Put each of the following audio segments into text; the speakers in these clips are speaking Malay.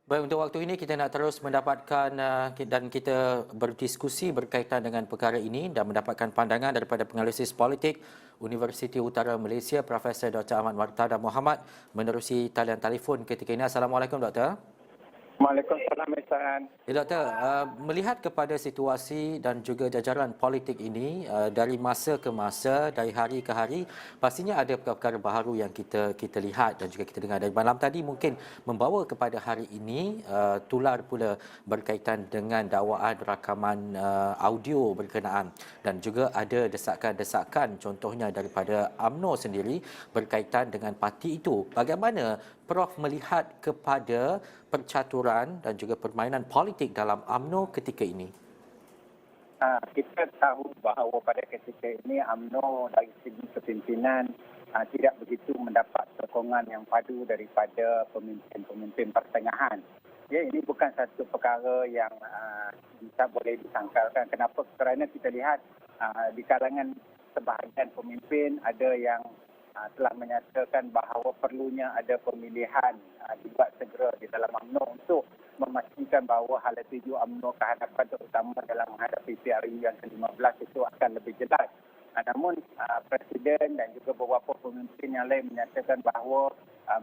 Baik, untuk waktu ini kita nak terus mendapatkan dan kita berdiskusi berkaitan dengan perkara ini dan mendapatkan pandangan daripada penganalisis politik Universiti Utara Malaysia Profesor Dr. Ahmad Martada Mohamad menerusi talian telefon ketika ini. Assalamualaikum Doktor. Waalaikumsalam, Ihsan. Ya, Doktor, melihat kepada situasi dan juga jajaran politik ini dari masa ke masa, dari hari ke hari, pastinya ada perkara-perkara baharu yang kita lihat dan juga kita dengar. Dari malam tadi mungkin membawa kepada hari ini tular pula berkaitan dengan dakwaan rakaman audio berkenaan dan juga ada desakan-desakan contohnya daripada UMNO sendiri berkaitan dengan parti itu. Bagaimana Prof melihat kepada percaturan dan juga permainan politik dalam UMNO ketika ini? Kita tahu bahawa pada ketika ini UMNO dari segi kepimpinan tidak begitu mendapat sokongan yang padu daripada pemimpin-pemimpin pertengahan. Ya, ini bukan satu perkara yang bisa boleh disangkalkan. Kenapa? Kerana kita lihat di kalangan sebahagian pemimpin ada yang telah menyatakan bahawa perlunya ada pemilihan dibuat segera di dalam UMNO untuk memastikan bahawa hala tuju UMNO kehadapan terutama dalam menghadapi PRU yang ke-15 itu akan lebih jelas. Namun Presiden dan juga beberapa pemimpin yang lain menyatakan bahawa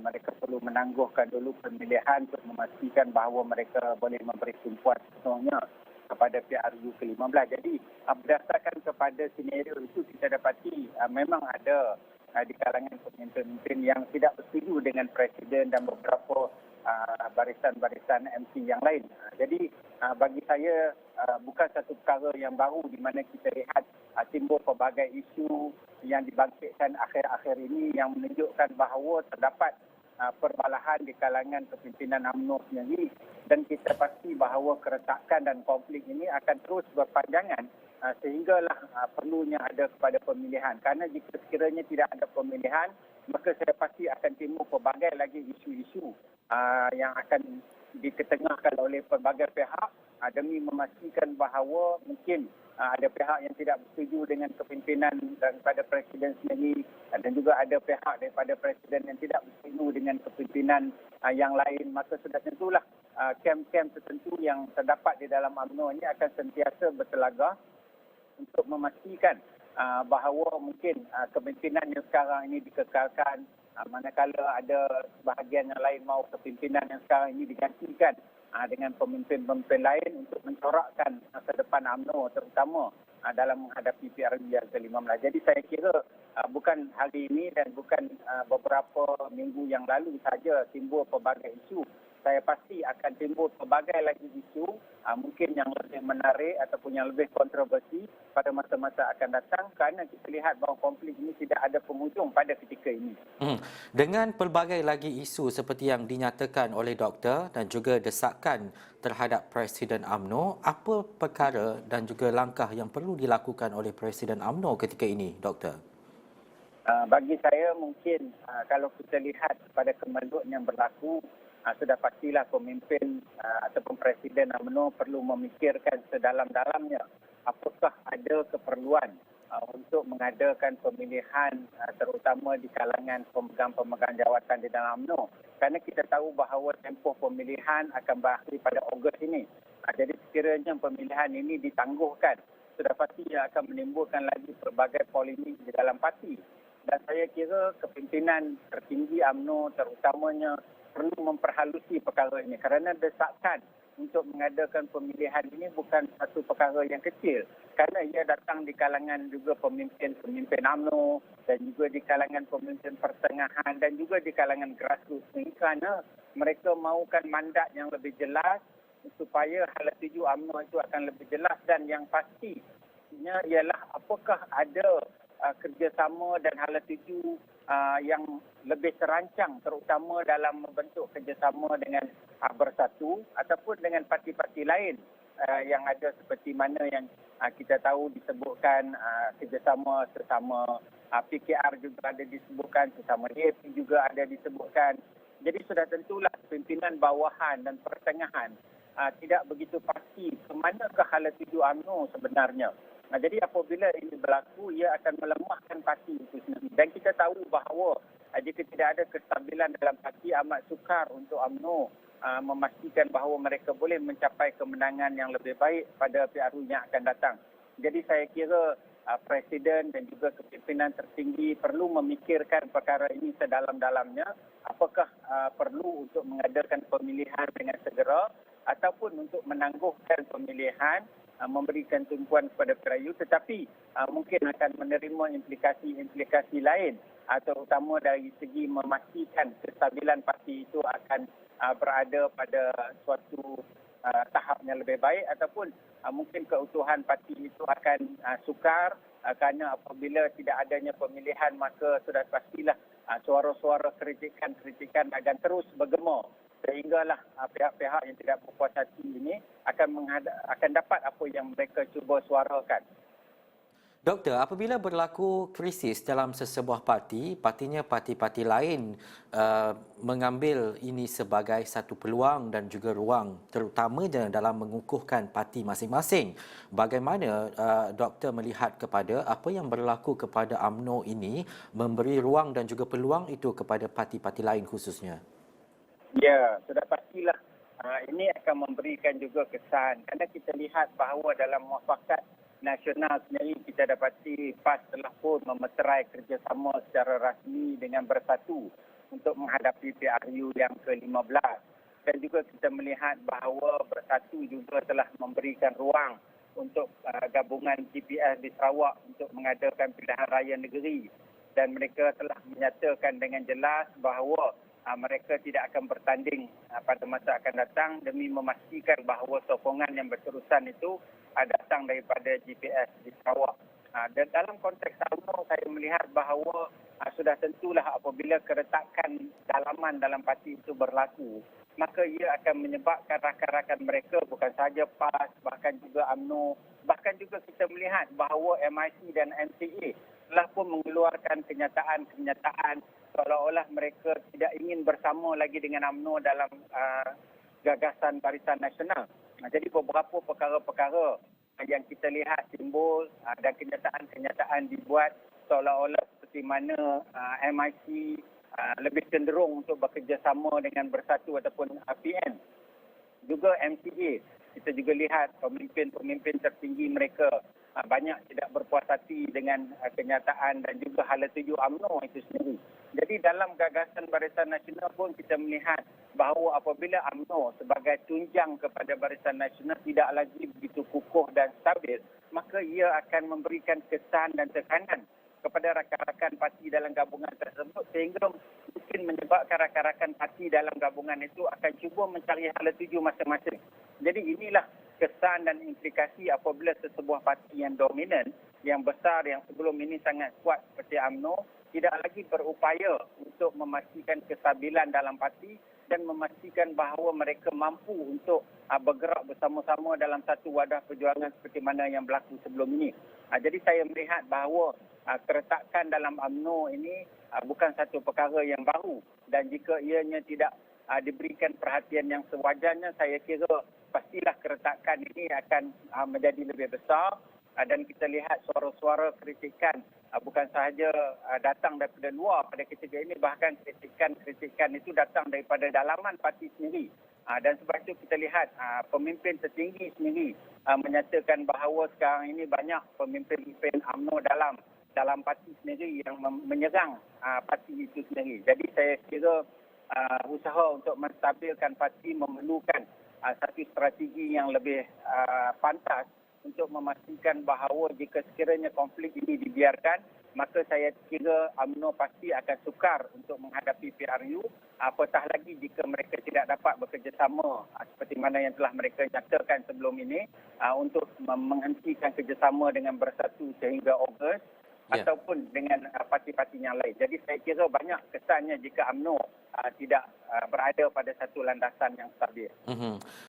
mereka perlu menangguhkan dulu pemilihan untuk memastikan bahawa mereka boleh memberi tumpuan sepenuhnya kepada PRU ke-15. Jadi berdasarkan kepada senario itu kita dapati memang ada di kalangan pemimpin-pemimpin yang tidak bersetuju dengan Presiden dan beberapa barisan-barisan MC yang lain. Jadi bagi saya bukan satu perkara yang baru di mana kita lihat timbul pelbagai isu yang dibangkitkan akhir-akhir ini yang menunjukkan bahawa terdapat perbalahan di kalangan kepimpinan UMNO sendiri dan kita pasti bahawa keretakan dan konflik ini akan terus berpanjangan sehinggalah perlunya ada kepada pemilihan. Kerana jika sekiranya tidak ada pemilihan, maka saya pasti akan timbul pelbagai lagi isu-isu yang akan diketengahkan oleh pelbagai pihak demi memastikan bahawa mungkin ada pihak yang tidak bersetuju dengan kepimpinan daripada Presiden sendiri dan juga ada pihak daripada Presiden yang tidak bersetuju dengan kepimpinan yang lain. Maka sudah tentulah kem-kem tertentu yang terdapat di dalam UMNO ini akan sentiasa bertelagah untuk memastikan bahawa mungkin kepimpinan yang sekarang ini dikekalkan manakala ada bahagian yang lain mahu kepimpinan yang sekarang ini digantikan dengan pemimpin-pemimpin lain untuk mencorakkan masa depan UMNO terutama dalam menghadapi PRU yang ke-15. Jadi saya kira bukan hari ini dan bukan beberapa minggu yang lalu saja timbul pelbagai isu. Saya pasti akan timbul pelbagai lagi isu mungkin yang lebih menarik ataupun yang lebih kontroversi pada masa-masa akan datang kerana kita lihat bahawa konflik ini tidak ada penghujung pada ketika ini. Dengan pelbagai lagi isu seperti yang dinyatakan oleh doktor dan juga desakan terhadap Presiden UMNO, apa perkara dan juga langkah yang perlu dilakukan oleh Presiden UMNO ketika ini, doktor? Bagi saya mungkin kalau kita lihat pada kemelut yang berlaku, sudah pastilah pemimpin ataupun Presiden UMNO perlu memikirkan sedalam-dalamnya apakah ada keperluan untuk mengadakan pemilihan terutama di kalangan pemegang-pemegang jawatan di dalam UMNO. Kerana kita tahu bahawa tempoh pemilihan akan berakhir pada Ogos ini. Jadi sekiranya pemilihan ini ditangguhkan, sudah pasti akan menimbulkan lagi pelbagai polemik di dalam parti. Dan saya kira kepimpinan tertinggi UMNO terutamanya perlu memperhalusi perkara ini kerana desakan untuk mengadakan pemilihan ini bukan satu perkara yang kecil kerana ia datang di kalangan juga pemimpin-pemimpin UMNO dan juga di kalangan pemimpin pertengahan dan juga di kalangan grassroots ini kerana mereka mahukan mandat yang lebih jelas supaya hala tuju UMNO itu akan lebih jelas dan yang pastinya ialah apakah ada kerjasama dan hala tuju yang lebih terancang terutama dalam membentuk kerjasama dengan Bersatu ataupun dengan parti-parti lain yang ada seperti mana yang kita tahu disebutkan kerjasama sesama PKR juga ada disebutkan, sesama DAP juga ada disebutkan. Jadi sudah tentulah pimpinan bawahan dan pertengahan tidak begitu pasti ke manakah hala tuju UMNO sebenarnya. Jadi apabila ini berlaku, ia akan melemahkan parti itu sendiri. Dan kita tahu bahawa jika tidak ada kestabilan dalam parti, amat sukar untuk UMNO memastikan bahawa mereka boleh mencapai kemenangan yang lebih baik pada PRU yang akan datang. Jadi saya kira Presiden dan juga kepimpinan tertinggi perlu memikirkan perkara ini sedalam-dalamnya. Apakah perlu untuk mengadakan pemilihan dengan segera ataupun untuk menangguhkan pemilihan, memberikan tumpuan kepada PRU, tetapi mungkin akan menerima implikasi-implikasi lain, terutama dari segi memastikan kestabilan parti itu akan berada pada suatu tahap yang lebih baik, ataupun mungkin keutuhan parti itu akan sukar kerana apabila tidak adanya pemilihan maka sudah pastilah suara-suara kritikan akan terus bergema, sehinggalah pihak-pihak yang tidak berpuas hati ini akan dapat apa yang mereka cuba suarakan. Doktor, apabila berlaku krisis dalam sesebuah parti, pastinya parti-parti lain mengambil ini sebagai satu peluang dan juga ruang, terutamanya dalam mengukuhkan parti masing-masing. Bagaimana doktor melihat kepada apa yang berlaku kepada UMNO ini memberi ruang dan juga peluang itu kepada parti-parti lain khususnya? Ya, sudah pastilah ini akan memberikan juga kesan, kerana kita lihat bahawa dalam muafakat nasional sendiri kita dapati PAS telah pun memeterai kerjasama secara rasmi dengan Bersatu untuk menghadapi PRU yang ke-15. Dan juga kita melihat bahawa Bersatu juga telah memberikan ruang untuk gabungan GPS di Sarawak untuk mengadakan pilihan raya negeri. Dan mereka telah menyatakan dengan jelas bahawa mereka tidak akan bertanding pada masa akan datang demi memastikan bahawa sokongan yang berterusan itu datang daripada GPS di Sarawak. Dan dalam konteks UMNO, saya melihat bahawa sudah tentulah apabila keretakan dalaman dalam parti itu berlaku, maka ia akan menyebabkan rakan-rakan mereka, bukan sahaja PAS, bahkan juga UMNO, bahkan juga kita melihat bahawa MIC dan MCA telah pun mengeluarkan kenyataan seolah-olah mereka tidak ingin bersama lagi dengan UMNO dalam gagasan Barisan Nasional. Jadi beberapa perkara-perkara yang kita lihat timbul dan kenyataan-kenyataan dibuat seolah-olah seperti mana MIC lebih cenderung untuk bekerjasama dengan Bersatu ataupun PN. Juga MCA, kita juga lihat pemimpin-pemimpin tertinggi mereka banyak tidak berpuas hati dengan kenyataan dan juga hala tuju UMNO itu sendiri. Jadi dalam gagasan Barisan Nasional pun kita melihat bahawa apabila UMNO sebagai tunjang kepada Barisan Nasional tidak lagi begitu kukuh dan stabil, maka ia akan memberikan kesan dan tekanan kepada rakan-rakan parti dalam gabungan tersebut, sehingga mungkin menyebabkan rakan-rakan parti dalam gabungan itu akan cuba mencari hala tuju masing-masing. Jadi inilah kesan dan implikasi apabila sesebuah parti yang dominan, yang besar, yang sebelum ini sangat kuat seperti UMNO, tidak lagi berupaya untuk memastikan kestabilan dalam parti dan memastikan bahawa mereka mampu untuk bergerak bersama-sama dalam satu wadah perjuangan seperti mana yang berlaku sebelum ini. Jadi saya melihat bahawa keretakan dalam UMNO ini bukan satu perkara yang baru, dan jika ianya tidak diberikan perhatian yang sewajarnya, saya kira pastilah keretakan ini akan menjadi lebih besar. Dan kita lihat suara-suara kritikan bukan sahaja datang daripada luar pada ketika ini, bahkan kritikan itu datang daripada dalaman parti sendiri. Dan sebab itu kita lihat pemimpin tertinggi sendiri menyatakan bahawa sekarang ini banyak pemimpin-pemimpin UMNO dalam parti sendiri yang menyerang parti itu sendiri. Jadi saya kira usaha untuk menstabilkan parti memerlukan satu strategi yang lebih pantas untuk memastikan bahawa jika sekiranya konflik ini dibiarkan, maka saya kira UMNO pasti akan sukar untuk menghadapi PRU, apatah lagi jika mereka tidak dapat bekerjasama seperti mana yang telah mereka nyatakan sebelum ini untuk menghentikan kerjasama dengan Bersatu sehingga Ogos, ataupun dengan parti-parti yang lain. Jadi saya kira banyak kesannya jika UMNO tidak berada pada satu landasan yang stabil.